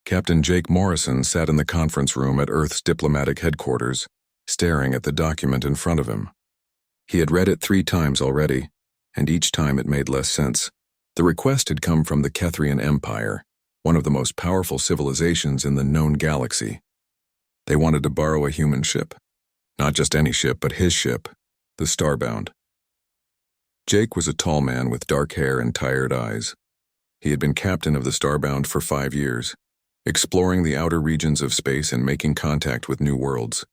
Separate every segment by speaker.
Speaker 1: Captain Jake Morrison sat in the conference room at Earth's diplomatic headquarters, staring at the document in front of him. He had read it 3 times already, and each time it made less sense. The request had come from the Kethrian Empire, one of the most powerful civilizations in the known galaxy. They wanted to borrow a human ship. Not just any ship, but his ship, the Starbound. Jake was a tall man with dark hair and tired eyes. He had been captain of the Starbound for 5 years, exploring the outer regions of space and making contact with new worlds.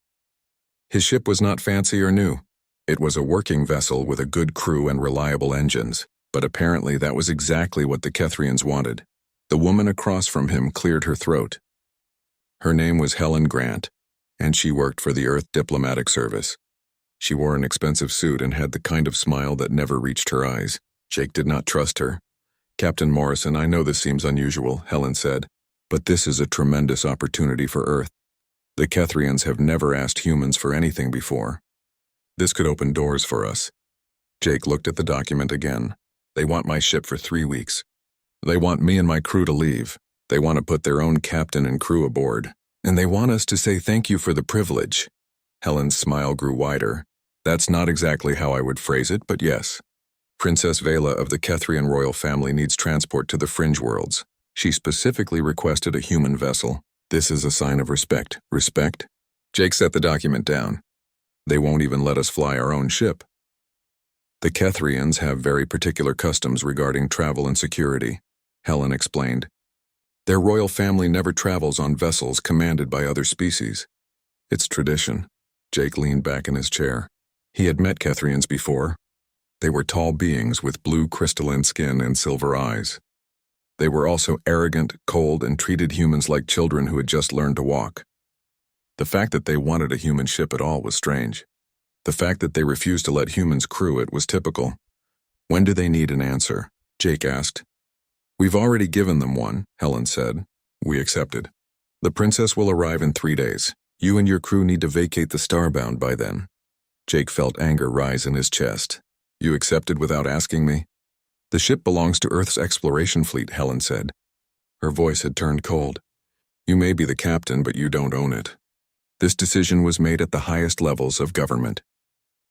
Speaker 1: His ship was not fancy or new. It was a working vessel with a good crew and reliable engines, but apparently that was exactly what the Kethrians wanted. The woman across from him cleared her throat. Her name was Helen Grant, and she worked for the Earth Diplomatic Service. She wore an expensive suit and had the kind of smile that never reached her eyes. Jake did not trust her. "Captain Morrison, I know this seems unusual," Helen said, "but this is a tremendous opportunity for Earth. The Kethrians have never asked humans for anything before. This could open doors for us." Jake looked at the document again. "They want my ship for 3 weeks. They want me and my crew to leave. They want to put their own captain and crew aboard. And they want us to say thank you for the privilege." Helen's smile grew wider. "That's not exactly how I would phrase it, but yes. Princess Vela of the Kethrian royal family needs transport to the fringe worlds. She specifically requested a human vessel. This is a sign of respect." "Respect?" Jake set the document down. "They won't even let us fly our own ship." "The Kethrians have very particular customs regarding travel and security," Helen explained. "Their royal family never travels on vessels commanded by other species. It's tradition." Jake leaned back in his chair. He had met Kethrians before. They were tall beings with blue crystalline skin and silver eyes. They were also arrogant, cold, and treated humans like children who had just learned to walk. The fact that they wanted a human ship at all was strange. The fact that they refused to let humans crew it was typical. "When do they need an answer?" Jake asked. "We've already given them one," Helen said. "We accepted. The princess will arrive in 3 days. You and your crew need to vacate the Starbound by then." Jake felt anger rise in his chest. "You accepted without asking me?" "The ship belongs to Earth's exploration fleet," Helen said. Her voice had turned cold. "You may be the captain, but you don't own it. This decision was made at the highest levels of government.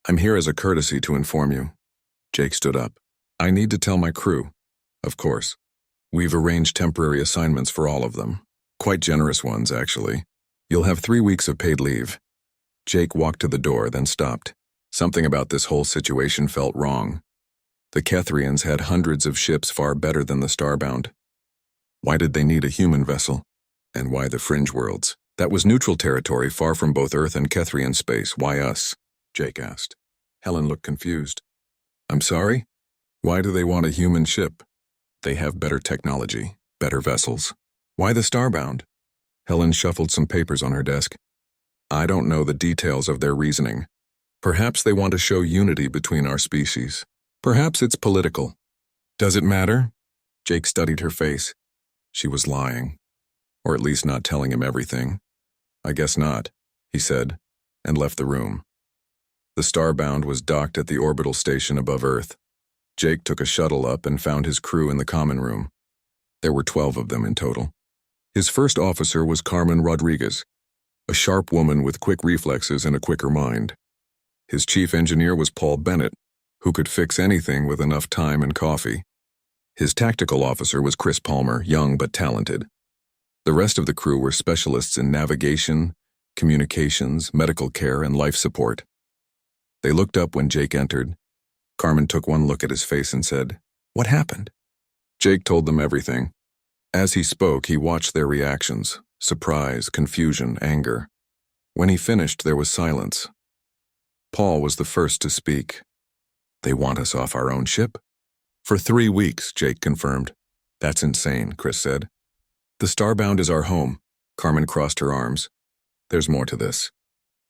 Speaker 1: I'm here as a courtesy to inform you." Jake stood up. "I need to tell my crew." "Of course. We've arranged temporary assignments for all of them. Quite generous ones, actually. You'll have 3 weeks of paid leave." Jake walked to the door, then stopped. Something about this whole situation felt wrong. The Kethrians had hundreds of ships far better than the Starbound. Why did they need a human vessel? And why the fringe worlds? That was neutral territory far from both Earth and Kethrian space. Why us? Jake asked. Helen looked confused. "I'm sorry? Why do they want a human ship?" "They have better technology, better vessels." "Why the Starbound?" Helen shuffled some papers on her desk. "I don't know the details of their reasoning. Perhaps they want to show unity between our species. Perhaps it's political." "Does it matter?" Jake studied her face. She was lying. Or at least not telling him everything. "I guess not," he said, and left the room. The Starbound was docked at the orbital station above Earth. Jake took a shuttle up and found his crew in the common room. There were 12 of them in total. His first officer was Carmen Rodriguez, a sharp woman with quick reflexes and a quicker mind. His chief engineer was Paul Bennett, who could fix anything with enough time and coffee. His tactical officer was Chris Palmer, young but talented. The rest of the crew were specialists in navigation, communications, medical care, and life support. They looked up when Jake entered. Carmen took one look at his face and said, "What happened?" Jake told them everything. As he spoke, he watched their reactions: surprise, confusion, anger. When he finished, there was silence. Paul was the first to speak. "They want us off our own ship?" "For 3 weeks," Jake confirmed. "That's insane," Chris said. "The Starbound is our home." Carmen crossed her arms. "There's more to this.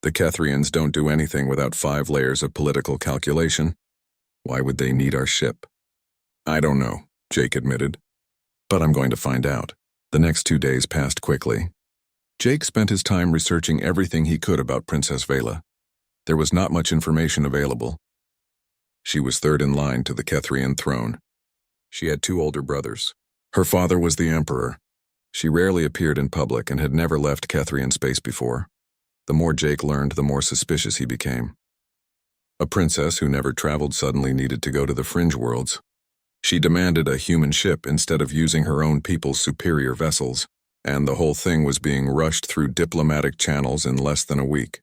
Speaker 1: The Kethrians don't do anything without 5 layers of political calculation. Why would they need our ship?" "I don't know," Jake admitted. "But I'm going to find out." The next 2 days passed quickly. Jake spent his time researching everything he could about Princess Vela. There was not much information available. She was third in line to the Kethrian throne. She had 2 older brothers. Her father was the emperor. She rarely appeared in public and had never left Kethrian space before. The more Jake learned, the more suspicious he became. A princess who never traveled suddenly needed to go to the fringe worlds. She demanded a human ship instead of using her own people's superior vessels, and the whole thing was being rushed through diplomatic channels in less than a week.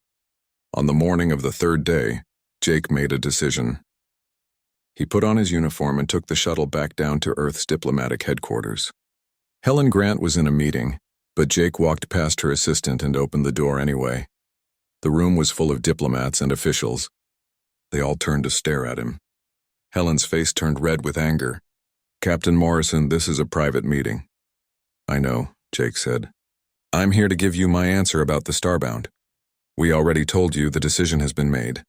Speaker 1: On the morning of the third day, Jake made a decision. He put on his uniform and took the shuttle back down to Earth's diplomatic headquarters. Helen Grant was in a meeting, but Jake walked past her assistant and opened the door anyway. The room was full of diplomats and officials. They all turned to stare at him. Helen's face turned red with anger. "Captain Morrison, this is a private meeting." "I know," Jake said. "I'm here to give you my answer about the Starbound. We already told you the decision has been made.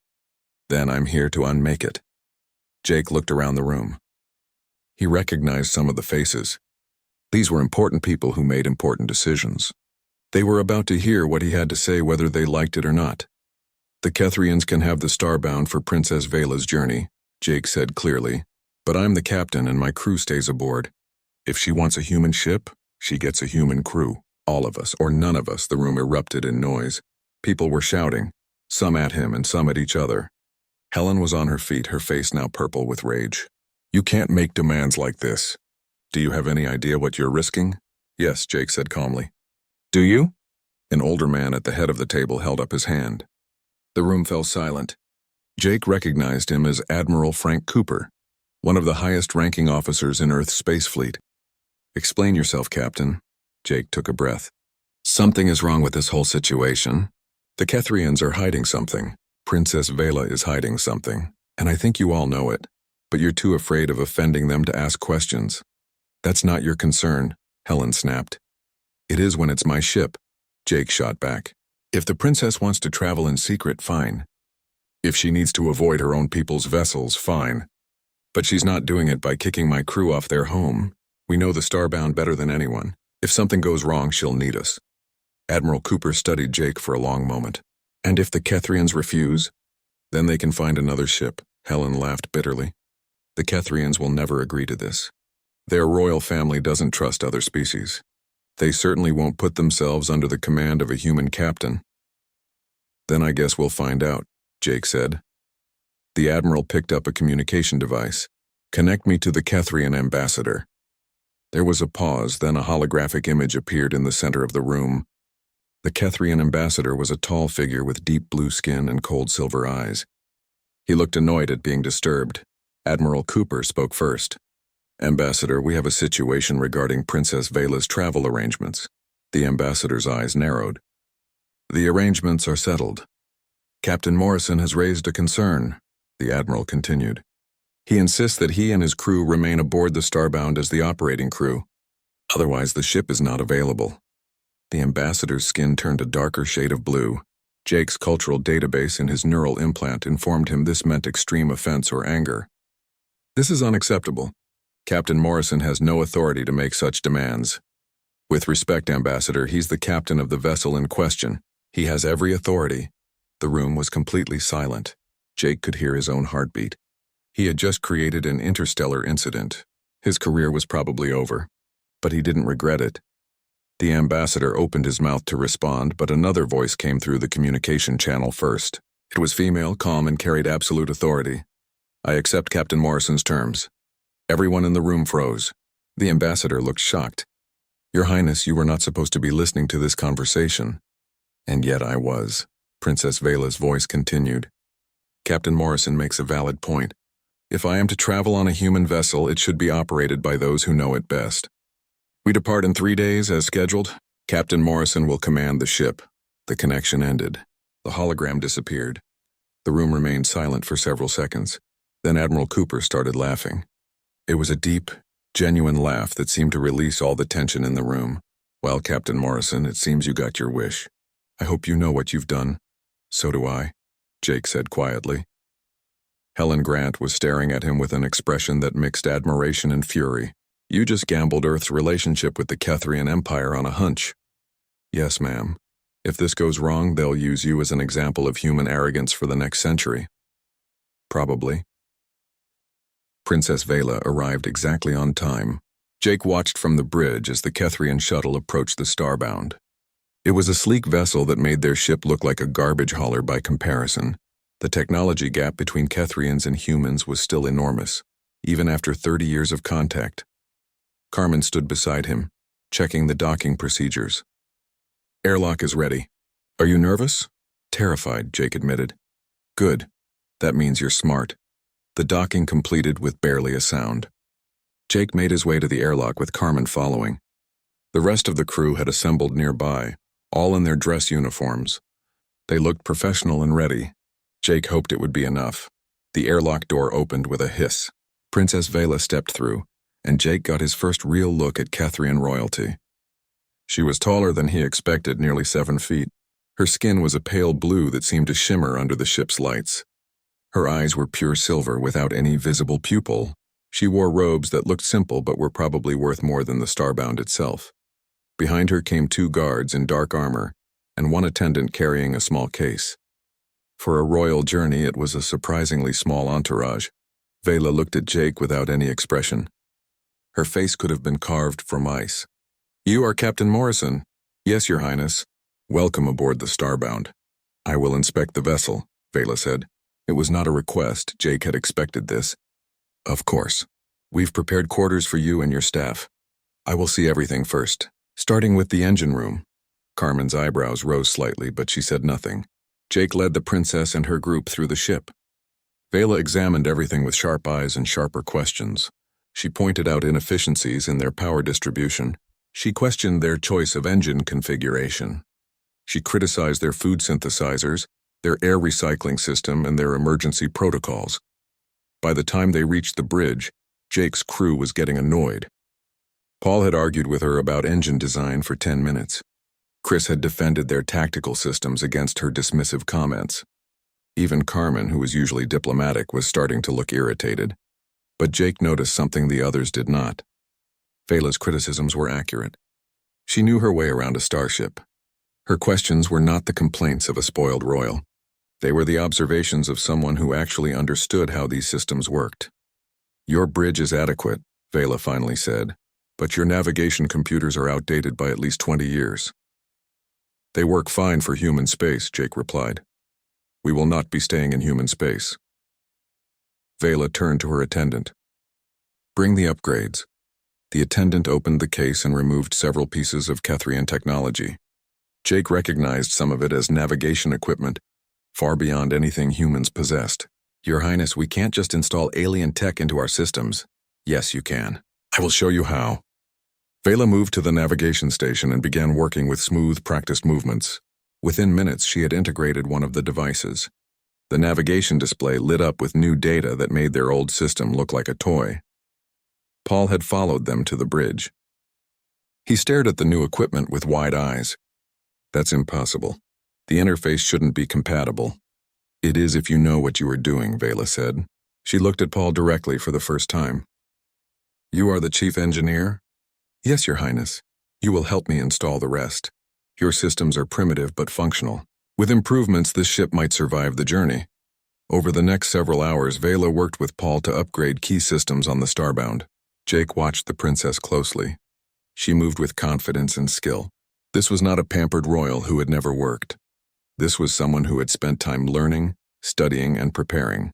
Speaker 1: Then I'm here to unmake it." Jake looked around the room. He recognized some of the faces. These were important people who made important decisions. They were about to hear what he had to say, whether they liked it or not. "The Kethrians can have the Starbound for Princess Vela's journey," Jake said clearly, "but I'm the captain and my crew stays aboard. If she wants a human ship, she gets a human crew. All of us, or none of us." The room erupted in noise. People were shouting, some at him and some at each other. Helen was on her feet, her face now purple with rage. "You can't make demands like this. Do you have any idea what you're risking?" "Yes," Jake said calmly. "Do you?" An older man at the head of the table held up his hand. The room fell silent. Jake recognized him as Admiral Frank Cooper, one of the highest-ranking officers in Earth's space fleet. "Explain yourself, Captain." Jake took a breath. "Something is wrong with this whole situation. The Kethrians are hiding something. Princess Vela is hiding something, and I think you all know it, but you're too afraid of offending them to ask questions." "That's not your concern," Helen snapped. "It is when it's my ship," Jake shot back. "If the princess wants to travel in secret, fine. If she needs to avoid her own people's vessels, fine. But she's not doing it by kicking my crew off their home. We know the Starbound better than anyone. If something goes wrong, she'll need us." Admiral Cooper studied Jake for a long moment. "And if the Kethrians refuse? Then they can find another ship." Helen laughed bitterly. "The Kethrians will never agree to this. Their royal family doesn't trust other species. They certainly won't put themselves under the command of a human captain." "Then I guess we'll find out," Jake said. The Admiral picked up a communication device. "Connect me to the Kethrian ambassador." There was a pause, then a holographic image appeared in the center of the room. The Kethrian ambassador was a tall figure with deep blue skin and cold silver eyes. He looked annoyed at being disturbed. Admiral Cooper spoke first. "Ambassador, we have a situation regarding Princess Vela's travel arrangements." The ambassador's eyes narrowed. "The arrangements are settled. Captain Morrison has raised a concern," the Admiral continued. "He insists that he and his crew remain aboard the Starbound as the operating crew. Otherwise, the ship is not available." The ambassador's skin turned a darker shade of blue. Jake's cultural database in his neural implant informed him this meant extreme offense or anger. "This is unacceptable. Captain Morrison has no authority to make such demands. With respect, Ambassador, he's the captain of the vessel in question. He has every authority." The room was completely silent. Jake could hear his own heartbeat. He had just created an interstellar incident. His career was probably over, but he didn't regret it. The ambassador opened his mouth to respond, but another voice came through the communication channel first. It was female, calm, and carried absolute authority. "I accept Captain Morrison's terms." Everyone in the room froze. The ambassador looked shocked. "Your Highness, you were not supposed to be listening to this conversation." "And yet I was." Princess Vela's voice continued. "Captain Morrison makes a valid point. If I am to travel on a human vessel, it should be operated by those who know it best. We depart in 3 days, as scheduled. Captain Morrison will command the ship." The connection ended. The hologram disappeared. The room remained silent for several seconds. Then Admiral Cooper started laughing. It was a deep, genuine laugh that seemed to release all the tension in the room. "Well, Captain Morrison, it seems you got your wish. I hope you know what you've done." "So do I," Jake said quietly. Helen Grant was staring at him with an expression that mixed admiration and fury. "You just gambled Earth's relationship with the Kethrian Empire on a hunch." "Yes, ma'am. If this goes wrong, they'll use you as an example of human arrogance for the next century." "Probably." Princess Vela arrived exactly on time. Jake watched from the bridge as the Kethrian shuttle approached the Starbound. It was a sleek vessel that made their ship look like a garbage hauler by comparison. The technology gap between Kethrians and humans was still enormous, even after 30 years of contact. Carmen stood beside him, checking the docking procedures. "Airlock is ready. Are you nervous?" "Terrified," Jake admitted. "Good. That means you're smart." The docking completed with barely a sound. Jake made his way to the airlock with Carmen following. The rest of the crew had assembled nearby, all in their dress uniforms. They looked professional and ready. Jake hoped it would be enough. The airlock door opened with a hiss. Princess Vela stepped through, and Jake got his first real look at Kethrian royalty. She was taller than he expected, nearly 7 feet. Her skin was a pale blue that seemed to shimmer under the ship's lights. Her eyes were pure silver without any visible pupil. She wore robes that looked simple but were probably worth more than the Starbound itself. Behind her came 2 guards in dark armor, and 1 attendant carrying a small case. For a royal journey, it was a surprisingly small entourage. Vela looked at Jake without any expression. Her face could have been carved from ice. "You are Captain Morrison." "Yes, Your Highness." "Welcome aboard the Starbound." "I will inspect the vessel," Vela said. It was not a request. Jake had expected this. "Of course. We've prepared quarters for you and your staff. I will see everything first, starting with the engine room." Carmen's eyebrows rose slightly, but she said nothing. Jake led the princess and her group through the ship. Vela examined everything with sharp eyes and sharper questions. She pointed out inefficiencies in their power distribution. She questioned their choice of engine configuration. She criticized their food synthesizers, their air recycling system, and their emergency protocols. By the time they reached the bridge, Jake's crew was getting annoyed. Paul had argued with her about engine design for 10 minutes. Chris had defended their tactical systems against her dismissive comments. Even Carmen, who was usually diplomatic, was starting to look irritated. But Jake noticed something the others did not. Vela's criticisms were accurate. She knew her way around a starship. Her questions were not the complaints of a spoiled royal. They were the observations of someone who actually understood how these systems worked. "Your bridge is adequate," Vela finally said, "but your navigation computers are outdated by at least 20 years. "They work fine for human space," Jake replied. "We will not be staying in human space." Vela turned to her attendant. "Bring the upgrades." The attendant opened the case and removed several pieces of Kethrian technology. Jake recognized some of it as navigation equipment, far beyond anything humans possessed. "Your Highness, we can't just install alien tech into our systems." "Yes, you can. I will show you how." Vela moved to the navigation station and began working with smooth, practiced movements. Within minutes, she had integrated one of the devices. The navigation display lit up with new data that made their old system look like a toy. Paul had followed them to the bridge. He stared at the new equipment with wide eyes. "That's impossible. The interface shouldn't be compatible." "It is if you know what you are doing," Vela said. She looked at Paul directly for the first time. "You are the chief engineer?" "Yes, Your Highness. You will help me install the rest. Your systems are primitive but functional. With improvements, this ship might survive the journey." Over the next several hours, Vela worked with Paul to upgrade key systems on the Starbound. Jake watched the princess closely. She moved with confidence and skill. This was not a pampered royal who had never worked. This was someone who had spent time learning, studying, and preparing.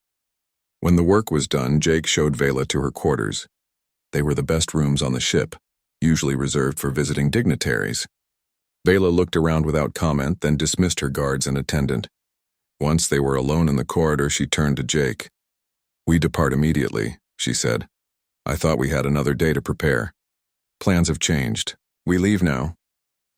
Speaker 1: When the work was done, Jake showed Vela to her quarters. They were the best rooms on the ship, usually reserved for visiting dignitaries. Vela looked around without comment, then dismissed her guards and attendant. Once they were alone in the corridor, she turned to Jake. "We depart immediately," she said. "I thought we had another day to prepare. Plans have changed. We leave now."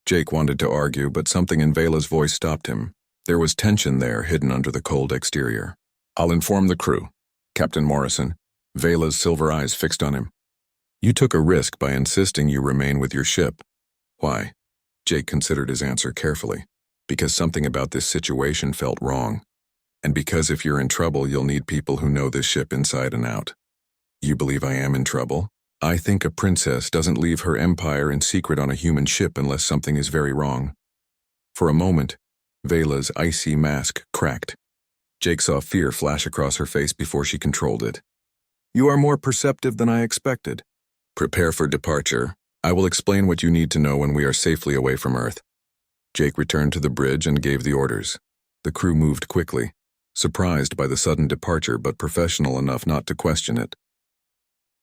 Speaker 1: Jake wanted to argue, but something in Vela's voice stopped him. There was tension there, hidden under the cold exterior. "I'll inform the crew." "Captain Morrison." Vela's silver eyes fixed on him. "You took a risk by insisting you remain with your ship." "Why?" Jake considered his answer carefully. "Because something about this situation felt wrong. And because if you're in trouble, you'll need people who know this ship inside and out." "You believe I am in trouble?" "I think a princess doesn't leave her empire in secret on a human ship unless something is very wrong." For a moment, Vela's icy mask cracked. Jake saw fear flash across her face before she controlled it. "You are more perceptive than I expected. Prepare for departure. I will explain what you need to know when we are safely away from Earth. Jake returned to the bridge and gave the orders. The crew moved quickly, surprised by the sudden departure but professional enough not to question it.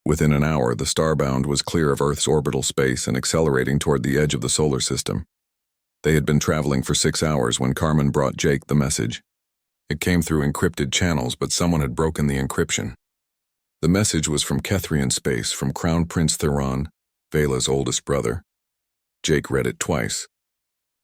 Speaker 1: Within an hour, the Starbound was clear of Earth's orbital space and accelerating toward the edge of the solar system. They had been traveling for 6 hours when Carmen brought Jake the message. It came through encrypted channels, but someone had broken the encryption. The message was from Kethrian space, from Crown Prince Theron, Vela's oldest brother. Jake read it twice.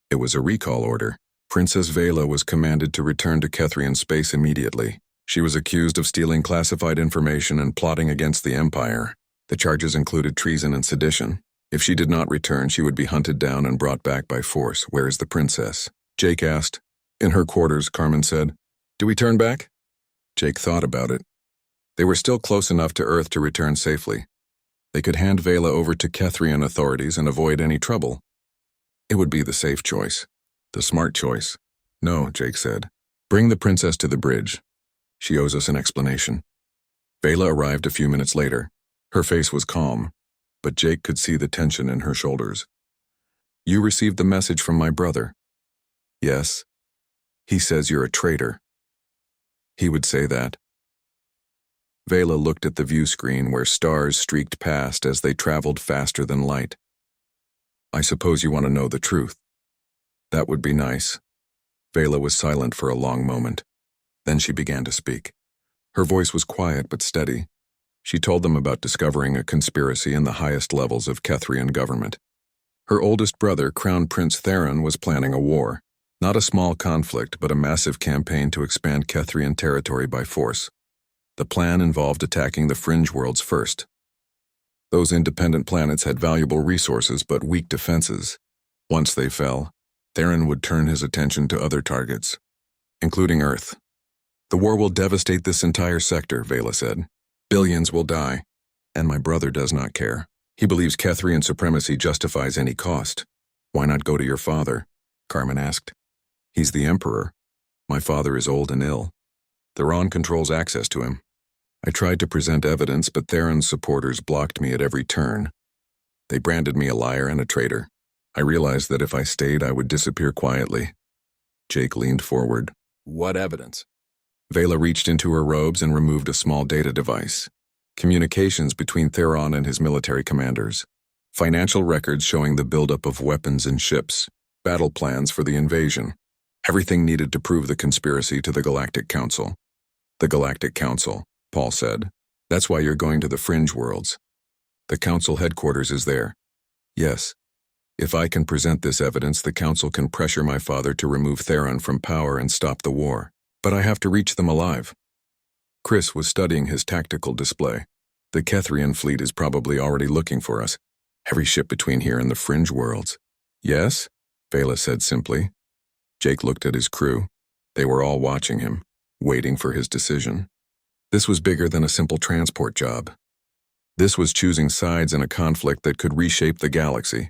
Speaker 1: It was a recall order. Princess Vela was commanded to return to Kethrian space immediately. She was accused of stealing classified information and plotting against the Empire. The charges included treason and sedition. If she did not return, she would be hunted down and brought back by force. Where is the princess? Jake asked. In her quarters, Carmen said. Do we turn back? Jake thought about it. They were still close enough to Earth to return safely. They could hand Vela over to Kethrian authorities and avoid any trouble. It would be the safe choice. The smart choice. No, Jake said. Bring the princess to the bridge. She owes us an explanation. Vela arrived a few minutes later. Her face was calm, but Jake could see the tension in her shoulders. You received the message from my brother. Yes. He says you're a traitor. He would say that. Vela looked at the view screen where stars streaked past as they traveled faster than light. I suppose you want to know the truth. That would be nice. Vela was silent for a long moment. Then she began to speak. Her voice was quiet but steady. She told them about discovering a conspiracy in the highest levels of Kethrian government. Her oldest brother, Crown Prince Theron, was planning a war. Not a small conflict, but a massive campaign to expand Kethrian territory by force. The plan involved attacking the fringe worlds first. Those independent planets had valuable resources but weak defenses. Once they fell, Theron would turn his attention to other targets, including Earth. The war will devastate this entire sector, Vela said. Billions will die, and my brother does not care. He believes Kethrian supremacy justifies any cost. Why not go to your father? Carmen asked. He's the Emperor. My father is old and ill. Theron controls access to him. I tried to present evidence, but Theron's supporters blocked me at every turn. They branded me a liar and a traitor. I realized that if I stayed, I would disappear quietly. Jake leaned forward. What evidence? Vela reached into her robes and removed a small data device. Communications between Theron and his military commanders. Financial records showing the buildup of weapons and ships. Battle plans for the invasion. Everything needed to prove the conspiracy to the Galactic Council. The Galactic Council, Paul said. That's why you're going to the fringe worlds. The Council headquarters is there. Yes. If I can present this evidence, the Council can pressure my father to remove Theron from power and stop the war. But I have to reach them alive. Chris was studying his tactical display. The Kethrian fleet is probably already looking for us. Every ship between here and the fringe worlds. Yes? Vela said simply. Jake looked at his crew. They were all watching him, waiting for his decision. This was bigger than a simple transport job. This was choosing sides in a conflict that could reshape the galaxy.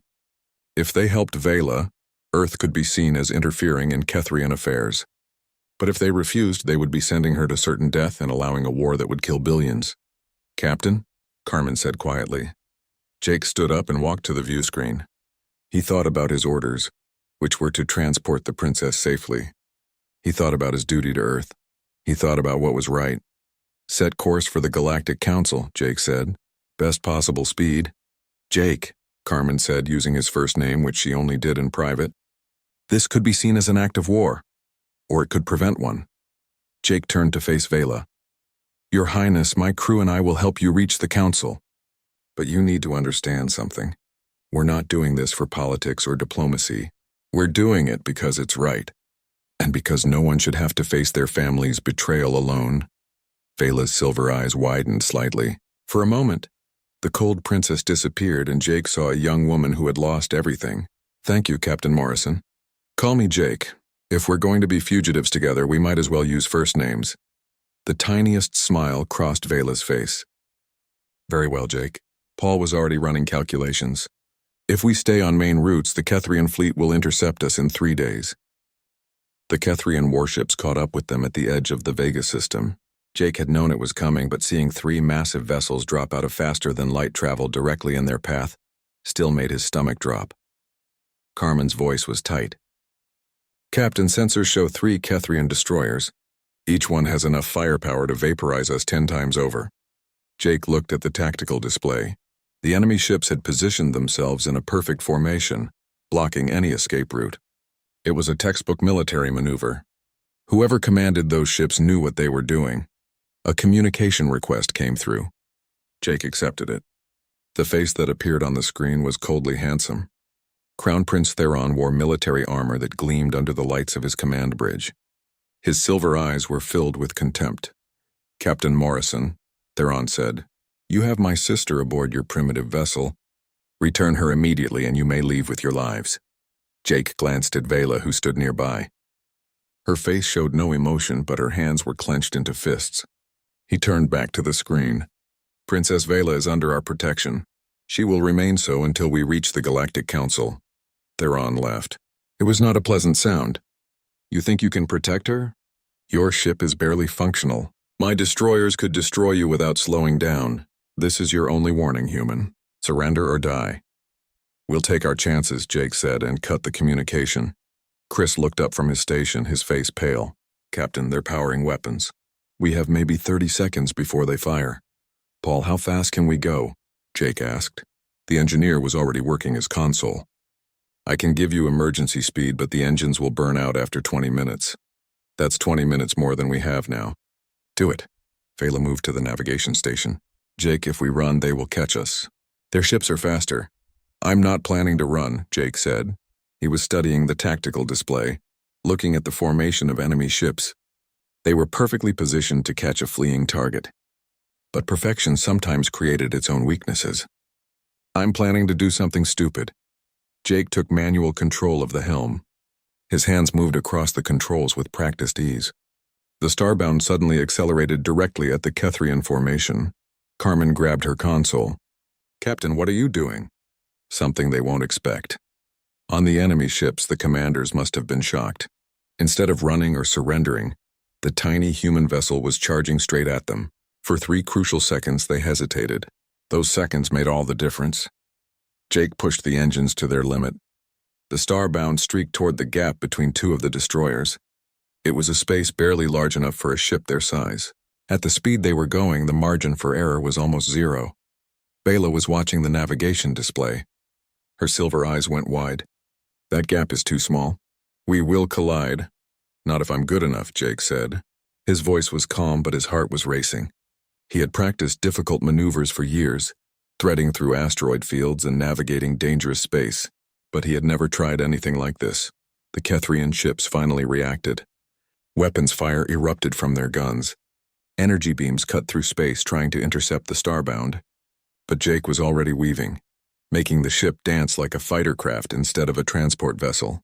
Speaker 1: If they helped Vela, Earth could be seen as interfering in Kethrian affairs. But if they refused, they would be sending her to certain death and allowing a war that would kill billions. Captain, Carmen said quietly. Jake stood up and walked to the view screen. He thought about his orders, which were to transport the princess safely. He thought about his duty to Earth. He thought about what was right. Set course for the Galactic Council, Jake said. Best possible speed. Jake, Carmen said, using his first name, which she only did in private. This could be seen as an act of war. Or it could prevent one. Jake turned to face Vela. Your Highness, my crew and I will help you reach the Council. But you need to understand something. We're not doing this for politics or diplomacy. We're doing it because it's right. And because no one should have to face their family's betrayal alone. Vela's silver eyes widened slightly. For a moment, the cold princess disappeared and Jake saw a young woman who had lost everything. Thank you, Captain Morrison. Call me Jake. If we're going to be fugitives together, we might as well use first names. The tiniest smile crossed Vela's face. Very well, Jake. Paul was already running calculations. If we stay on main routes, the Kethrian fleet will intercept us in 3 days. The Kethrian warships caught up with them at the edge of the Vega system. Jake had known it was coming, but seeing 3 massive vessels drop out of faster-than-light travel directly in their path still made his stomach drop. Carmen's voice was tight. "Captain, sensors show 3 Kethrian destroyers. Each one has enough firepower to vaporize us 10 times over." Jake looked at the tactical display. The enemy ships had positioned themselves in a perfect formation, blocking any escape route. It was a textbook military maneuver. Whoever commanded those ships knew what they were doing. A communication request came through. Jake accepted it. The face that appeared on the screen was coldly handsome. Crown Prince Theron wore military armor that gleamed under the lights of his command bridge. His silver eyes were filled with contempt. "Captain Morrison," Theron said, "you have my sister aboard your primitive vessel. Return her immediately and you may leave with your lives." Jake glanced at Vela, who stood nearby. Her face showed no emotion, but her hands were clenched into fists. He turned back to the screen. "Princess Vela is under our protection. She will remain so until we reach the Galactic Council." Theron laughed. It was not a pleasant sound. "You think you can protect her? Your ship is barely functional. My destroyers could destroy you without slowing down. This is your only warning, human. Surrender or die." "We'll take our chances," Jake said, and cut the communication. Chris looked up from his station, his face pale. "Captain, they're powering weapons. We have maybe 30 seconds before they fire." "Paul, how fast can we go?" Jake asked. The engineer was already working his console. "I can give you emergency speed, but the engines will burn out after 20 minutes. That's 20 minutes more than we have now." "Do it." Vela moved to the navigation station. "Jake, if we run, they will catch us. Their ships are faster." "I'm not planning to run," Jake said. He was studying the tactical display, looking at the formation of enemy ships. They were perfectly positioned to catch a fleeing target. But perfection sometimes created its own weaknesses. "I'm planning to do something stupid." Jake took manual control of the helm. His hands moved across the controls with practiced ease. The Starbound suddenly accelerated directly at the Kethrian formation. Carmen grabbed her console. "Captain, what are you doing?" "Something they won't expect." On the enemy ships, the commanders must have been shocked. Instead of running or surrendering, the tiny human vessel was charging straight at them. For 3 crucial seconds, they hesitated. Those seconds made all the difference. Jake pushed the engines to their limit. The Starbound streaked toward the gap between 2 of the destroyers. It was a space barely large enough for a ship their size. At the speed they were going, the margin for error was almost 0. Bela was watching the navigation display. Her silver eyes went wide. "That gap is too small. We will collide." "Not if I'm good enough," Jake said. His voice was calm, but his heart was racing. He had practiced difficult maneuvers for years, threading through asteroid fields and navigating dangerous space, but he had never tried anything like this. The Kethrian ships finally reacted. Weapons fire erupted from their guns. Energy beams cut through space trying to intercept the Starbound. But Jake was already weaving, making the ship dance like a fighter craft instead of a transport vessel.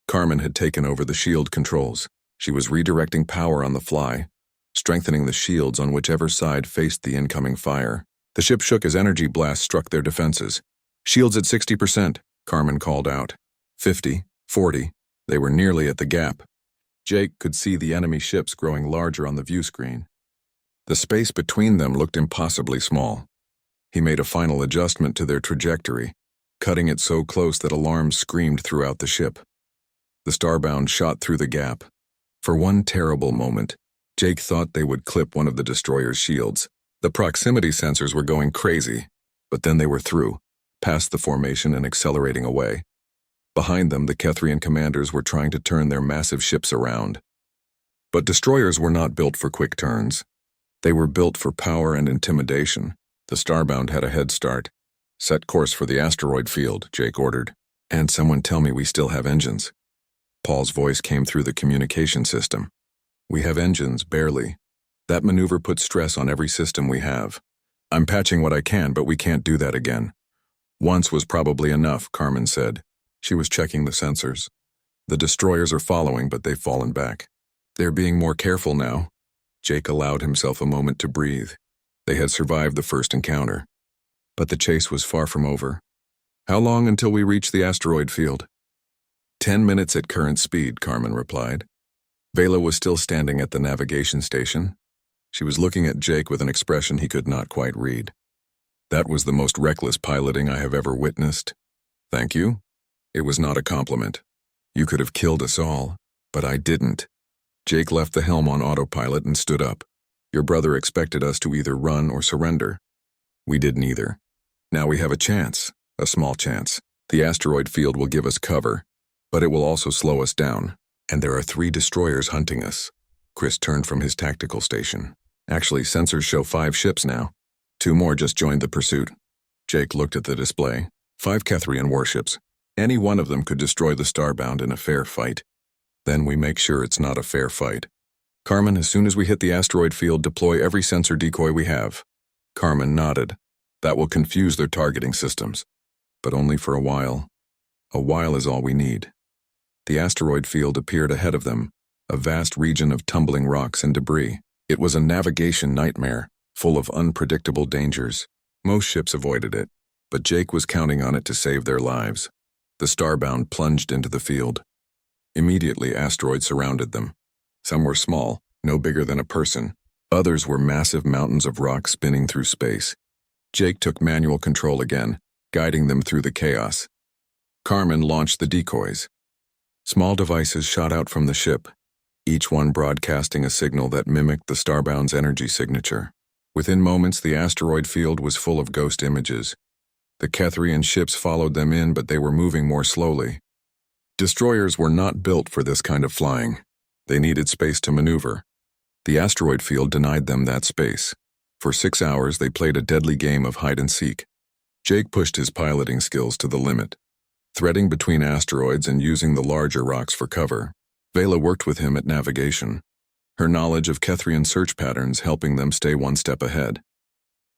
Speaker 1: Carmen had taken over the shield controls. She was redirecting power on the fly, strengthening the shields on whichever side faced the incoming fire. The ship shook as energy blasts struck their defenses. "Shields at 60%, Carmen called out. 50, 40, they were nearly at the gap. Jake could see the enemy ships growing larger on the view screen. The space between them looked impossibly small. He made a final adjustment to their trajectory, cutting it so close that alarms screamed throughout the ship. The Starbound shot through the gap. For one terrible moment, Jake thought they would clip one of the destroyer's shields. The proximity sensors were going crazy, but then they were through, past the formation and accelerating away. Behind them, the Kethrian commanders were trying to turn their massive ships around. But destroyers were not built for quick turns. They were built for power and intimidation. The Starbound had a head start. "Set course for the asteroid field," Jake ordered. "And someone tell me we still have engines." Paul's voice came through the communication system. "We have engines, barely. That maneuver puts stress on every system we have. I'm patching what I can, but we can't do that again." "Once was probably enough," Carmen said. She was checking the sensors. "The destroyers are following, but they've fallen back. They're being more careful now." Jake allowed himself a moment to breathe. They had survived the first encounter. But the chase was far from over. "How long until we reach the asteroid field?" 10 minutes at current speed, Carmen replied. Vela was still standing at the navigation station. She was looking at Jake with an expression he could not quite read. "That was the most reckless piloting I have ever witnessed." "Thank you." It was not a compliment. "You could have killed us all, but I didn't." Jake left the helm on autopilot and stood up. "Your brother expected us to either run or surrender. We did neither. Now we have a chance, a small chance. The asteroid field will give us cover, but it will also slow us down. And there are 3 destroyers hunting us." Chris turned from his tactical station. "Actually, sensors show 5 ships now. 2 more just joined the pursuit." Jake looked at the display. 5 Kethrian warships. Any one of them could destroy the Starbound in a fair fight. Then we make sure it's not a fair fight. "Carmen, as soon as we hit the asteroid field, deploy every sensor decoy we have." Carmen nodded. "That will confuse their targeting systems. But only for a while. A while is all we need." The asteroid field appeared ahead of them, a vast region of tumbling rocks and debris. It was a navigation nightmare, full of unpredictable dangers. Most ships avoided it, but Jake was counting on it to save their lives. The Starbound plunged into the field. Immediately, asteroids surrounded them. Some were small, no bigger than a person. Others were massive mountains of rock spinning through space. Jake took manual control again, guiding them through the chaos. Carmen launched the decoys. Small devices shot out from the ship, each one broadcasting a signal that mimicked the Starbound's energy signature. Within moments, the asteroid field was full of ghost images. The Kethrian ships followed them in, but they were moving more slowly. Destroyers were not built for this kind of flying. They needed space to maneuver. The asteroid field denied them that space. For 6 hours, they played a deadly game of hide-and-seek. Jake pushed his piloting skills to the limit, threading between asteroids and using the larger rocks for cover. Vela worked with him at navigation, her knowledge of Kethrian search patterns helping them stay one step ahead.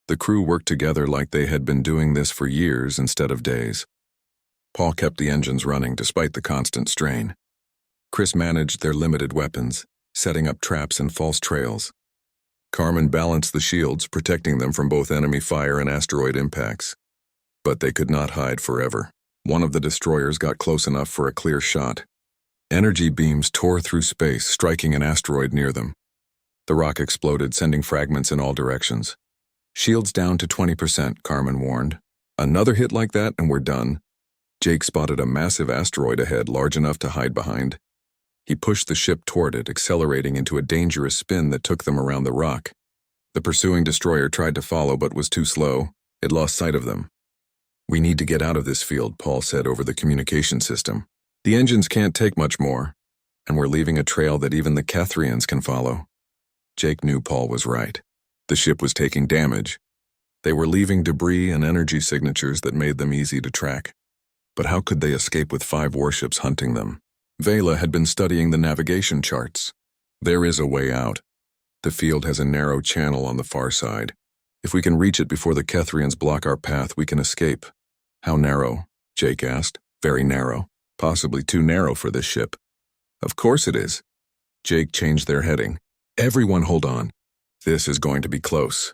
Speaker 1: The crew worked together like they had been doing this for years instead of days. Paul kept the engines running despite the constant strain. Chris managed their limited weapons, setting up traps and false trails. Carmen balanced the shields, protecting them from both enemy fire and asteroid impacts. But they could not hide forever. One of the destroyers got close enough for a clear shot. Energy beams tore through space, striking an asteroid near them. The rock exploded, sending fragments in all directions. "Shields down to 20%, Carmen warned. "Another hit like that and we're done." Jake spotted a massive asteroid ahead, large enough to hide behind. He pushed the ship toward it, accelerating into a dangerous spin that took them around the rock. The pursuing destroyer tried to follow but was too slow. It lost sight of them. "We need to get out of this field," Paul said over the communication system. "The engines can't take much more, and we're leaving a trail that even the Kethrians can follow." Jake knew Paul was right. The ship was taking damage. They were leaving debris and energy signatures that made them easy to track. But how could they escape with 5 warships hunting them? Vela had been studying the navigation charts. "There is a way out. The field has a narrow channel on the far side. If we can reach it before the Kethrians block our path, we can escape." "How narrow?" Jake asked. "Very narrow. Possibly too narrow for this ship." "Of course it is." Jake changed their heading. "Everyone hold on. This is going to be close."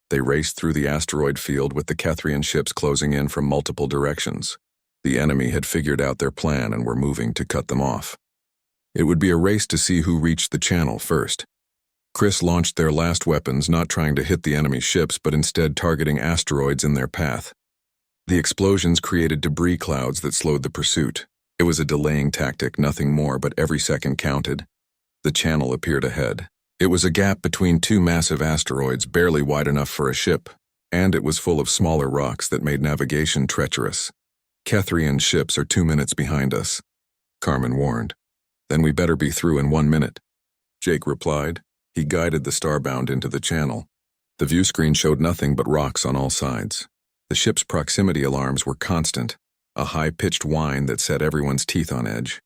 Speaker 1: They raced through the asteroid field with the Kethrian ships closing in from multiple directions. The enemy had figured out their plan and were moving to cut them off. It would be a race to see who reached the channel first. Chris launched their last weapons, not trying to hit the enemy ships, but instead targeting asteroids in their path. The explosions created debris clouds that slowed the pursuit. It was a delaying tactic, nothing more, but every second counted. The channel appeared ahead. It was a gap between 2 massive asteroids, barely wide enough for a ship, and it was full of smaller rocks that made navigation treacherous. "Kethrian ships are 2 minutes behind us," Carmen warned. "Then we better be through in 1 minute." Jake replied. He guided the Starbound into the channel. The view screen showed nothing but rocks on all sides. The ship's proximity alarms were constant, a high-pitched whine that set everyone's teeth on edge.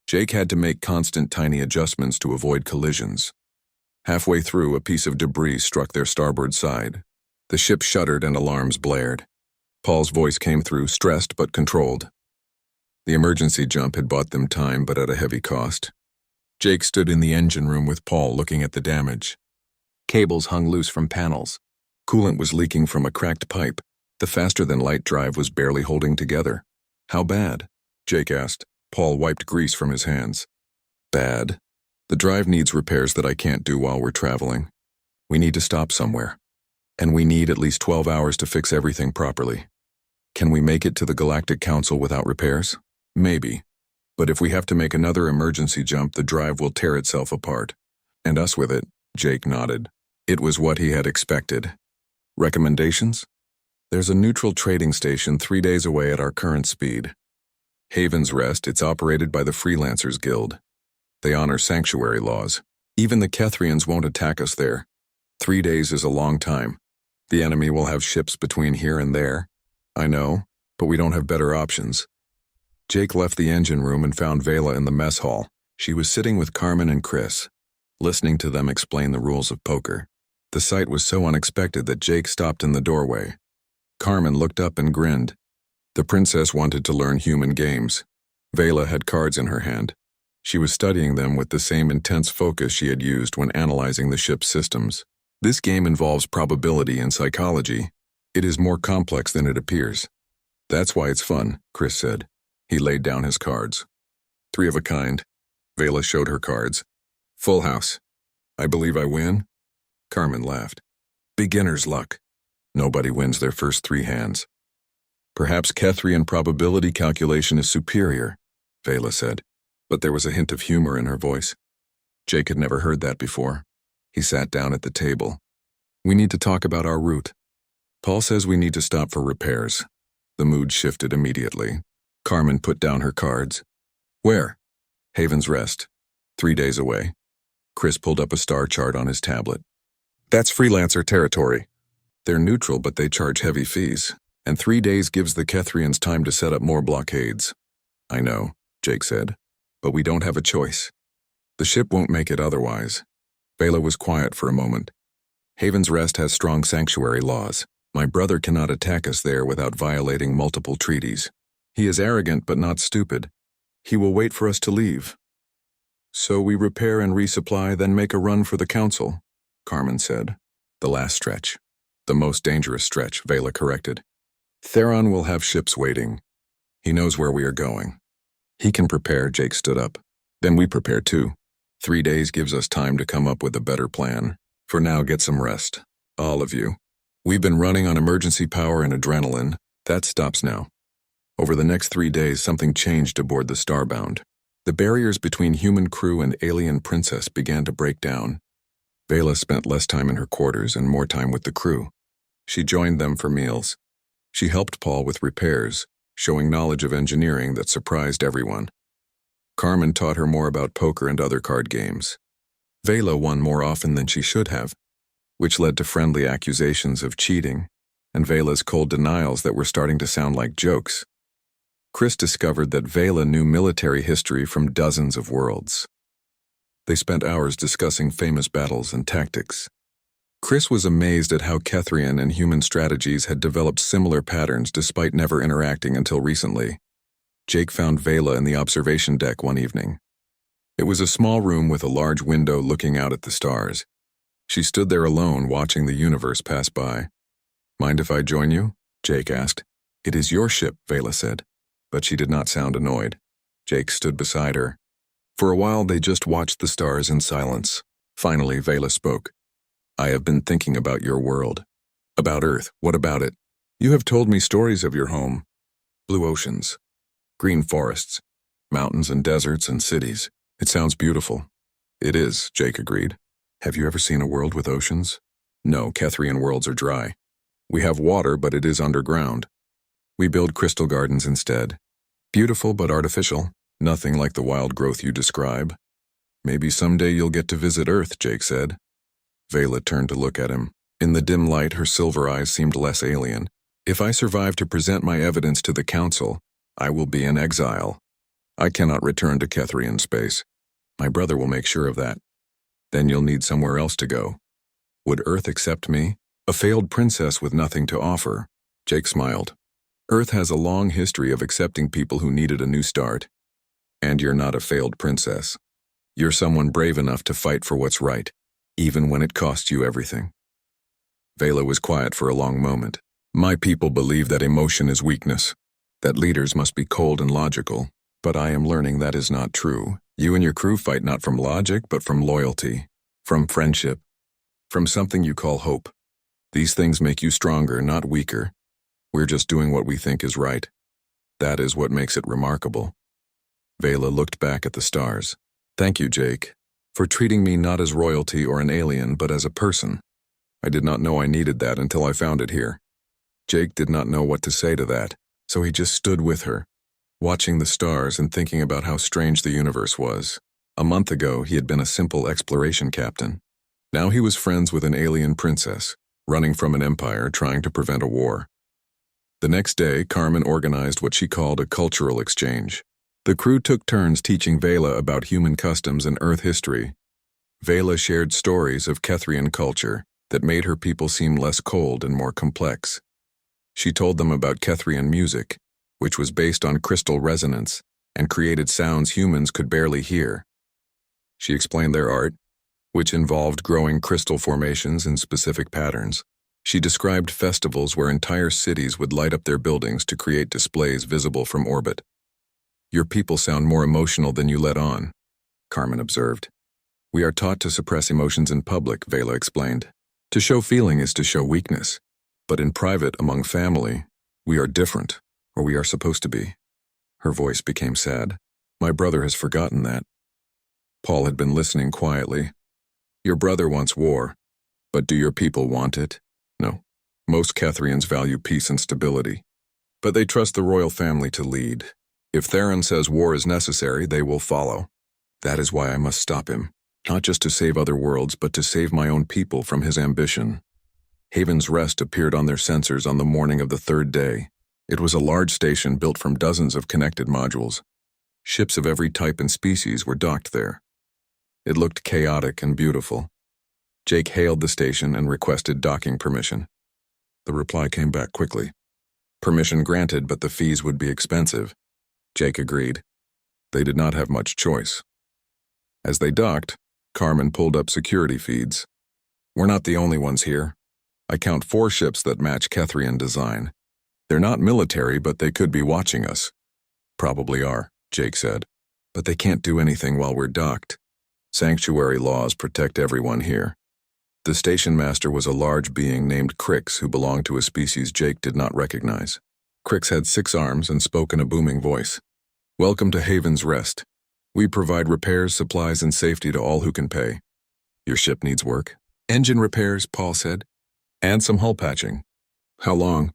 Speaker 1: Jake had to make constant tiny adjustments to avoid collisions. Halfway through, a piece of debris struck their starboard side. The ship shuddered and alarms blared. Paul's voice came through, stressed but controlled. The emergency jump had bought them time, but at a heavy cost. Jake stood in the engine room with Paul, looking at the damage. Cables hung loose from panels. Coolant was leaking from a cracked pipe. The faster-than-light drive was barely holding together. "How bad?" Jake asked. Paul wiped grease from his hands. "Bad. The drive needs repairs that I can't do while we're traveling." We need to stop somewhere. And we need at least 12 hours to fix everything properly. Can we make it to the Galactic Council without repairs? Maybe. But if we have to make another emergency jump, the drive will tear itself apart. And us with it, Jake nodded. It was what he had expected. Recommendations? There's a neutral trading station 3 days away at our current speed. Haven's Rest, it's operated by the Freelancers Guild. They honor sanctuary laws. Even the Kethrians won't attack us there. 3 days is a long time. The enemy will have ships between here and there. I know, but we don't have better options. Jake left the engine room and found Vela in the mess hall. She was sitting with Carmen and Chris, listening to them explain the rules of poker. The sight was so unexpected that Jake stopped in the doorway. Carmen looked up and grinned. The princess wanted to learn human games. Vela had cards in her hand. She was studying them with the same intense focus she had used when analyzing the ship's systems. This game involves probability and psychology. It is more complex than it appears. That's why it's fun, Chris said. He laid down his cards. 3 of a kind. Vela showed her cards. Full house. I believe I win? Carmen laughed. Beginner's luck. Nobody wins their first 3 hands. Perhaps Kethrian probability calculation is superior, Vela said, but there was a hint of humor in her voice. Jake had never heard that before. He sat down at the table. We need to talk about our route. Paul says we need to stop for repairs. The mood shifted immediately. Carmen put down her cards. Where? Haven's Rest. 3 days away. Chris pulled up a star chart on his tablet. That's freelancer territory. They're neutral, but they charge heavy fees. And 3 days gives the Kethrians time to set up more blockades. I know, Jake said, but we don't have a choice. The ship won't make it otherwise. Vela was quiet for a moment. Haven's Rest has strong sanctuary laws. My brother cannot attack us there without violating multiple treaties. He is arrogant but not stupid. He will wait for us to leave. So we repair and resupply, then make a run for the council, Carmen said. The last stretch. The most dangerous stretch, Vela corrected. Theron will have ships waiting. He knows where we are going. He can prepare, Jake stood up. Then we prepare too. 3 days gives us time to come up with a better plan. For now, get some rest. All of you. We've been running on emergency power and adrenaline. That stops now. Over the next 3 days, something changed aboard the Starbound. The barriers between human crew and alien princess began to break down. Vela spent less time in her quarters and more time with the crew. She joined them for meals. She helped Paul with repairs, showing knowledge of engineering that surprised everyone. Carmen taught her more about poker and other card games. Vela won more often than she should have, which led to friendly accusations of cheating, and Vela's cold denials that were starting to sound like jokes. Chris discovered that Vela knew military history from dozens of worlds. They spent hours discussing famous battles and tactics. Chris was amazed at how Kethrian and human strategies had developed similar patterns despite never interacting until recently. Jake found Vela in the observation deck one evening. It was a small room with a large window looking out at the stars. She stood there alone, watching the universe pass by. Mind if I join you? Jake asked. It is your ship, Vela said. But she did not sound annoyed. Jake stood beside her. For a while, they just watched the stars in silence. Finally, Vela spoke. I have been thinking about your world. About Earth, what about it? You have told me stories of your home. Blue oceans, green forests, mountains and deserts and cities. It sounds beautiful. It is, Jake agreed. Have you ever seen a world with oceans? No, Kethrian worlds are dry. We have water, but it is underground. We build crystal gardens instead. Beautiful but artificial. Nothing like the wild growth you describe. Maybe someday you'll get to visit Earth, Jake said. Vela turned to look at him. In the dim light, her silver eyes seemed less alien. If I survive to present my evidence to the council, I will be in exile. I cannot return to Kethrian space. My brother will make sure of that. Then you'll need somewhere else to go. Would Earth accept me? A failed princess with nothing to offer. Jake smiled. Earth has a long history of accepting people who needed a new start. And you're not a failed princess. You're someone brave enough to fight for what's right, even when it costs you everything. Vela was quiet for a long moment. My people believe that emotion is weakness, that leaders must be cold and logical, but I am learning that is not true. You and your crew fight not from logic, but from loyalty, from friendship. From something you call hope. These things make you stronger, not weaker. We're just doing what we think is right. That is what makes it remarkable. Vela looked back at the stars. Thank you, Jake, for treating me not as royalty or an alien, but as a person. I did not know I needed that until I found it here. Jake did not know what to say to that, so he just stood with her, watching the stars and thinking about how strange the universe was. A month ago, he had been a simple exploration captain. Now he was friends with an alien princess, running from an empire trying to prevent a war. The next day, Carmen organized what she called a cultural exchange. The crew took turns teaching Vela about human customs and Earth history. Vela shared stories of Kethrian culture that made her people seem less cold and more complex. She told them about Kethrian music, which was based on crystal resonance and created sounds humans could barely hear. She explained their art, which involved growing crystal formations in specific patterns. She described festivals where entire cities would light up their buildings to create displays visible from orbit. Your people sound more emotional than you let on, Carmen observed. We are taught to suppress emotions in public, Vela explained. To show feeling is to show weakness. But in private, among family, we are different, or we are supposed to be. Her voice became sad. My brother has forgotten that. Paul had been listening quietly. Your brother wants war, but do your people want it? No. Most Kethrians value peace and stability. But they trust the royal family to lead. If Theron says war is necessary, they will follow. That is why I must stop him, not just to save other worlds, but to save my own people from his ambition. Haven's Rest appeared on their sensors on the morning of the third day. It was a large station built from dozens of connected modules. Ships of every type and species were docked there. It looked chaotic and beautiful. Jake hailed the station and requested docking permission. The reply came back quickly. Permission granted, but the fees would be expensive. Jake agreed. They did not have much choice. As they docked, Carmen pulled up security feeds. We're not the only ones here. I count 4 ships that match Kethrian design. They're not military, but they could be watching us. Probably are, Jake said. But they can't do anything while we're docked. Sanctuary laws protect everyone here. The station master was a large being named Crix who belonged to a species Jake did not recognize. Crix had 6 arms and spoke in a booming voice. Welcome to Haven's Rest. We provide repairs, supplies, and safety to all who can pay. Your ship needs work. Engine repairs, Paul said. And some hull patching. How long?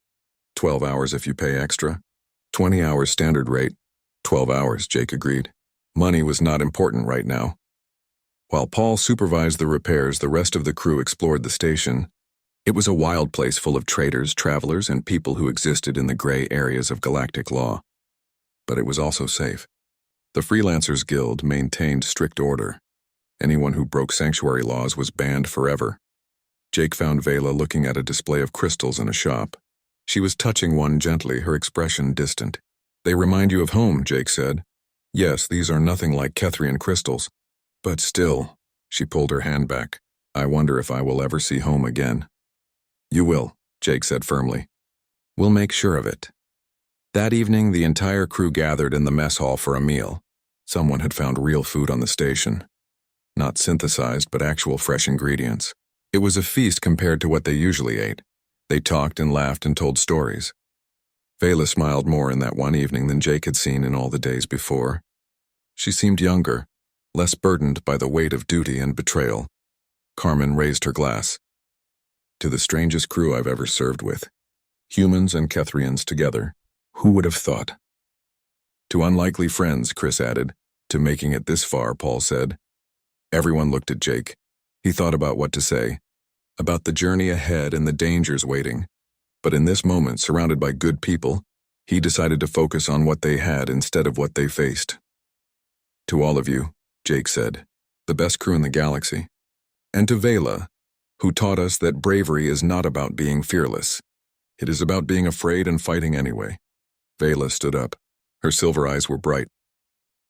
Speaker 1: 12 hours if you pay extra. 20 hours standard rate. 12 hours, Jake agreed. Money was not important right now. While Paul supervised the repairs, the rest of the crew explored the station. It was a wild place full of traders, travelers, and people who existed in the gray areas of galactic law. But it was also safe. The Freelancers Guild maintained strict order. Anyone who broke sanctuary laws was banned forever. Jake found Vela looking at a display of crystals in a shop. She was touching one gently, her expression distant. They remind you of home, Jake said. Yes, these are nothing like Kethrian crystals. But still, she pulled her hand back. I wonder if I will ever see home again. You will, Jake said firmly. We'll make sure of it. That evening, the entire crew gathered in the mess hall for a meal. Someone had found real food on the station. Not synthesized, but actual fresh ingredients. It was a feast compared to what they usually ate. They talked and laughed and told stories. Vela smiled more in that one evening than Jake had seen in all the days before. She seemed younger, less burdened by the weight of duty and betrayal. Carmen raised her glass. To the strangest crew I've ever served with. Humans and Kethrians together. Who would have thought? To unlikely friends, Chris added. To making it this far, Paul said. Everyone looked at Jake. He thought about what to say. About the journey ahead and the dangers waiting. But in this moment, surrounded by good people, he decided to focus on what they had instead of what they faced. To all of you, Jake said, the best crew in the galaxy. And to Vela, who taught us that bravery is not about being fearless. It is about being afraid and fighting anyway. Vela stood up. Her silver eyes were bright.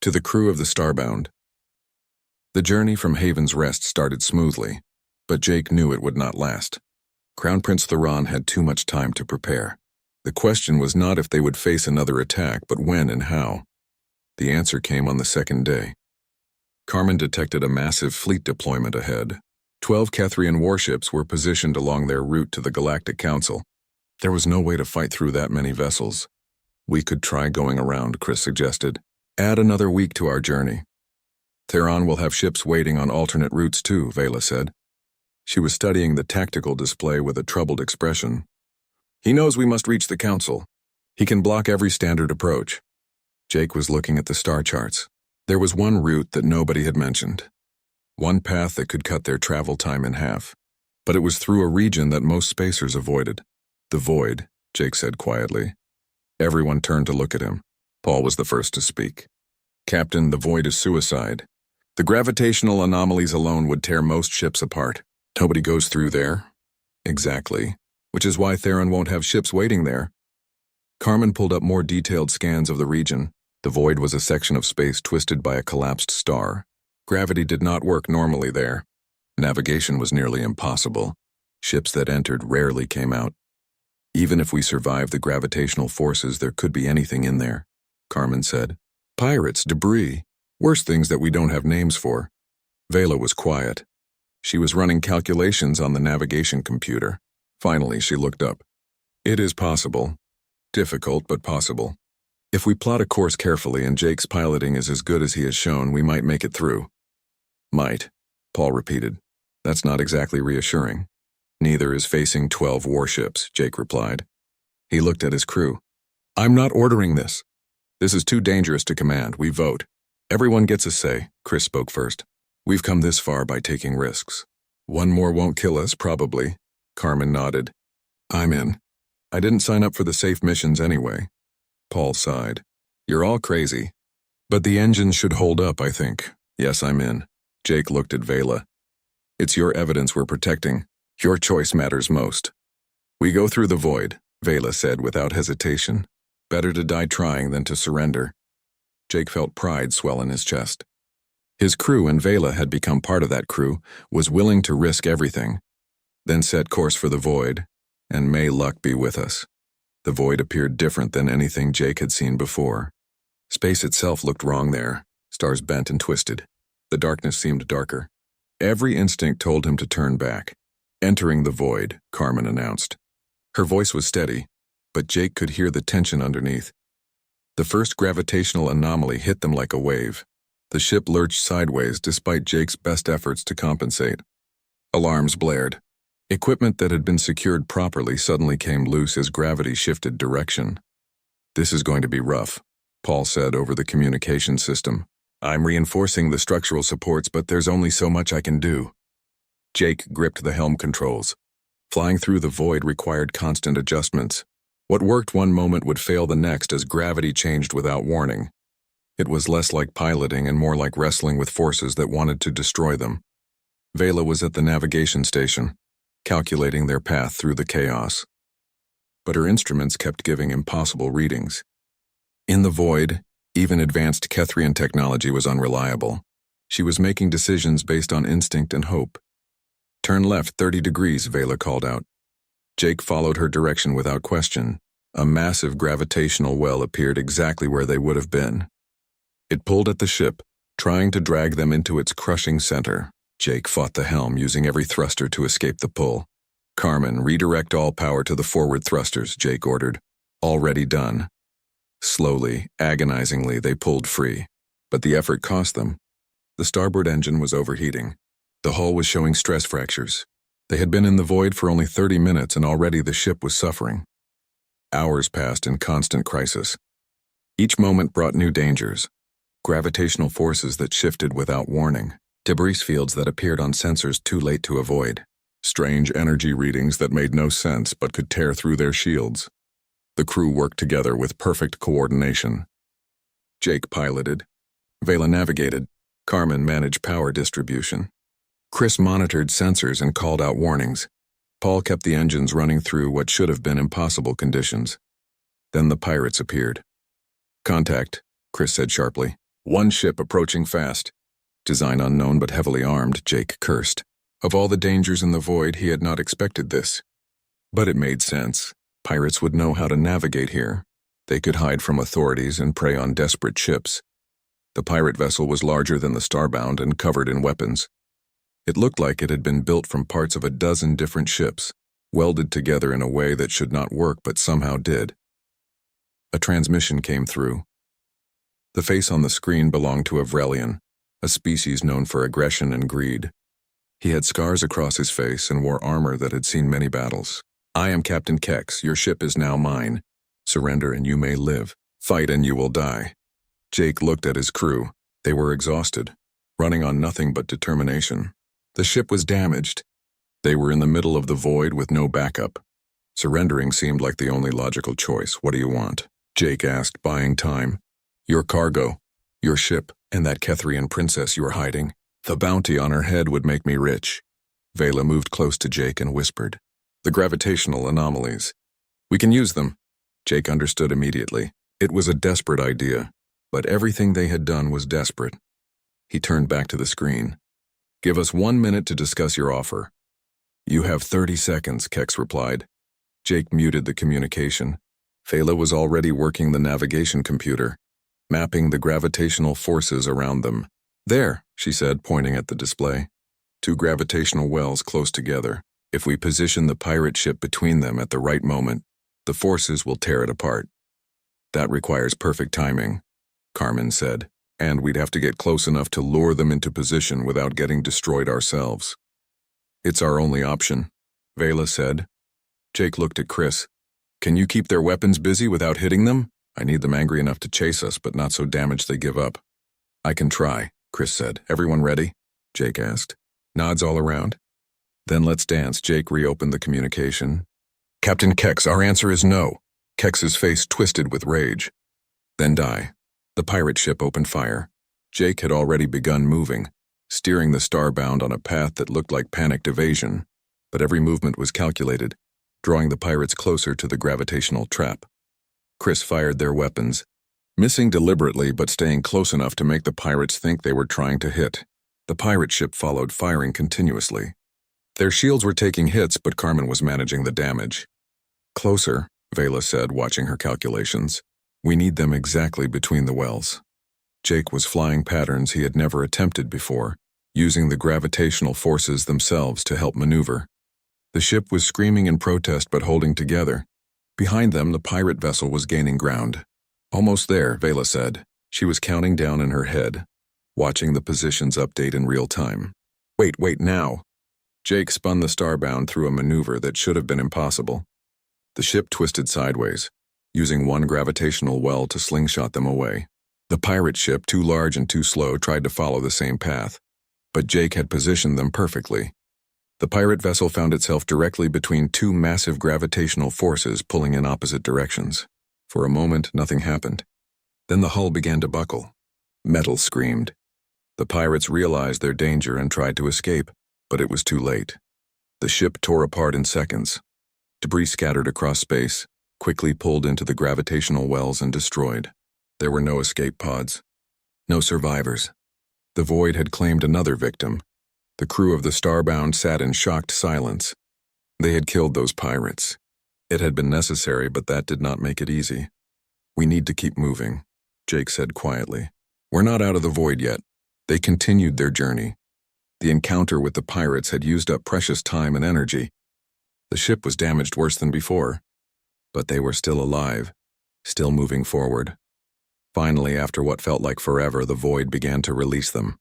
Speaker 1: To the crew of the Starbound. The journey from Haven's Rest started smoothly, but Jake knew it would not last. Crown Prince Theron had too much time to prepare. The question was not if they would face another attack, but when and how. The answer came on the second day. Carmen detected a massive fleet deployment ahead. 12 Kethrian warships were positioned along their route to the Galactic Council. There was no way to fight through that many vessels. We could try going around, Chris suggested. Add another week to our journey. Theron will have ships waiting on alternate routes too, Vela said. She was studying the tactical display with a troubled expression. He knows we must reach the Council. He can block every standard approach. Jake was looking at the star charts. There was one route that nobody had mentioned. One path that could cut their travel time in half. But it was through a region that most spacers avoided. The Void, Jake said quietly. Everyone turned to look at him. Paul was the first to speak. Captain, the Void is suicide. The gravitational anomalies alone would tear most ships apart. Nobody goes through there. Exactly. Which is why Theron won't have ships waiting there. Carmen pulled up more detailed scans of the region. The Void was a section of space twisted by a collapsed star. Gravity did not work normally there. Navigation was nearly impossible. Ships that entered rarely came out. Even if we survived the gravitational forces, there could be anything in there, Carmen said. Pirates, debris, worse things that we don't have names for. Vela was quiet. She was running calculations on the navigation computer. Finally, she looked up. It is possible. Difficult, but possible. If we plot a course carefully and Jake's piloting is as good as he has shown, we might make it through. Might, Paul repeated. That's not exactly reassuring. Neither is facing 12 warships, Jake replied. He looked at his crew. I'm not ordering this. This is too dangerous to command. We vote. Everyone gets a say, Chris spoke first. We've come this far by taking risks. One more won't kill us, probably. Carmen nodded. I'm in. I didn't sign up for the safe missions anyway. Paul sighed. You're all crazy. But the engines should hold up, I think. Yes, I'm in. Jake looked at Vela. It's your evidence we're protecting. Your choice matters most. We go through the Void, Vela said without hesitation. Better to die trying than to surrender. Jake felt pride swell in his chest. His crew, and Vela had become part of that crew, was willing to risk everything. Then set course for the Void, and may luck be with us. The Void appeared different than anything Jake had seen before. Space itself looked wrong there, stars bent and twisted. The darkness seemed darker. Every instinct told him to turn back. Entering the Void, Carmen announced. Her voice was steady, but Jake could hear the tension underneath. The first gravitational anomaly hit them like a wave. The ship lurched sideways despite Jake's best efforts to compensate. Alarms blared. Equipment that had been secured properly suddenly came loose as gravity shifted direction. This is going to be rough, Paul said over the communication system. I'm reinforcing the structural supports, but there's only so much I can do. Jake gripped the helm controls. Flying through the Void required constant adjustments. What worked one moment would fail the next as gravity changed without warning. It was less like piloting and more like wrestling with forces that wanted to destroy them. Vela was at the navigation station, calculating their path through the chaos. But her instruments kept giving impossible readings. In the Void, even advanced Kethrian technology was unreliable. She was making decisions based on instinct and hope. Turn left 30 degrees, Vela called out. Jake followed her direction without question. A massive gravitational well appeared exactly where they would have been. It pulled at the ship, trying to drag them into its crushing center. Jake fought the helm, using every thruster to escape the pull. Carmen, redirect all power to the forward thrusters, Jake ordered. Already done. Slowly, agonizingly, they pulled free. But the effort cost them. The starboard engine was overheating. The hull was showing stress fractures. They had been in the Void for only 30 minutes and already the ship was suffering. Hours passed in constant crisis. Each moment brought new dangers. Gravitational forces that shifted without warning. Debris fields that appeared on sensors too late to avoid. Strange energy readings that made no sense but could tear through their shields. The crew worked together with perfect coordination. Jake piloted. Vela navigated. Carmen managed power distribution. Chris monitored sensors and called out warnings. Paul kept the engines running through what should have been impossible conditions. Then the pirates appeared. Contact, Chris said sharply. One ship approaching fast. Design unknown but heavily armed, Jake cursed. Of all the dangers in the Void, he had not expected this. But it made sense. Pirates would know how to navigate here. They could hide from authorities and prey on desperate ships. The pirate vessel was larger than the Starbound and covered in weapons. It looked like it had been built from parts of a dozen different ships, welded together in a way that should not work but somehow did. A transmission came through. The face on the screen belonged to Avrelian, a species known for aggression and greed. He had scars across his face and wore armor that had seen many battles. "I am Captain Kex. Your ship is now mine. Surrender and you may live. Fight and you will die." Jake looked at his crew. They were exhausted, running on nothing but determination. The ship was damaged. They were in the middle of the void with no backup. Surrendering seemed like the only logical choice. "What do you want?" Jake asked, buying time. "Your cargo, your ship, and that Kethrian princess you are hiding. The bounty on her head would make me rich." Vela moved close to Jake and whispered, "The gravitational anomalies. We can use them." Jake understood immediately. It was a desperate idea, but everything they had done was desperate. He turned back to the screen. "Give us 1 minute to discuss your offer." "You have 30 seconds, Kex replied. Jake muted the communication. Vela was already working the navigation computer, mapping the gravitational forces around them. "There," she said, pointing at the display. "2 gravitational wells close together. If we position the pirate ship between them at the right moment, the forces will tear it apart." "That requires perfect timing," Carmen said, "and we'd have to get close enough to lure them into position without getting destroyed ourselves." "It's our only option," Vela said. Jake looked at Chris. "Can you keep their weapons busy without hitting them? I need them angry enough to chase us, but not so damaged they give up." "I can try," Chris said. "Everyone ready?" Jake asked. Nods all around. "Then let's dance." Jake reopened the communication. "Captain Kex, our answer is no." Kex's face twisted with rage. "Then die." The pirate ship opened fire. Jake had already begun moving, steering the Starbound on a path that looked like panicked evasion, but every movement was calculated, drawing the pirates closer to the gravitational trap. Chris fired their weapons, missing deliberately but staying close enough to make the pirates think they were trying to hit. The pirate ship followed, firing continuously. Their shields were taking hits, but Carmen was managing the damage. "Closer," Vela said, watching her calculations. "We need them exactly between the wells." Jake was flying patterns he had never attempted before, using the gravitational forces themselves to help maneuver. The ship was screaming in protest but holding together. Behind them, the pirate vessel was gaining ground. "Almost there," Vela said. She was counting down in her head, watching the positions update in real time. Wait now." Jake spun the Starbound through a maneuver that should have been impossible. The ship twisted sideways, using one gravitational well to slingshot them away. The pirate ship, too large and too slow, tried to follow the same path, but Jake had positioned them perfectly. The pirate vessel found itself directly between 2 massive gravitational forces pulling in opposite directions. For a moment, nothing happened. Then the hull began to buckle. Metal screamed. The pirates realized their danger and tried to escape, but it was too late. The ship tore apart in seconds. Debris scattered across space, quickly pulled into the gravitational wells and destroyed. There were no escape pods. No survivors. The void had claimed another victim. The crew of the Starbound sat in shocked silence. They had killed those pirates. It had been necessary, but that did not make it easy. "We need to keep moving," Jake said quietly. "We're not out of the void yet." They continued their journey. The encounter with the pirates had used up precious time and energy. The ship was damaged worse than before, but they were still alive, still moving forward. Finally, after what felt like forever, the void began to release them.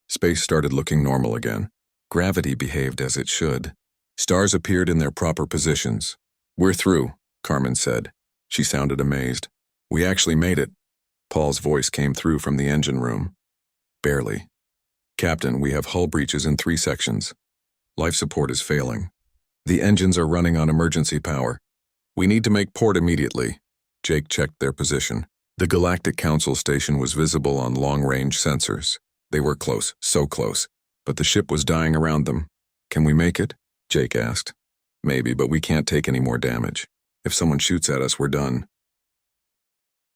Speaker 1: Space started looking normal again. Gravity behaved as it should. Stars appeared in their proper positions. "We're through," Carmen said. She sounded amazed. "We actually made it." Paul's voice came through from the engine room. "Barely. Captain, we have hull breaches in 3 sections. Life support is failing. The engines are running on emergency power. We need to make port immediately." Jake checked their position. The Galactic Council station was visible on long-range sensors. They were close, so close, but the ship was dying around them. "Can we make it?" Jake asked. "Maybe, but we can't take any more damage. If someone shoots at us, we're done."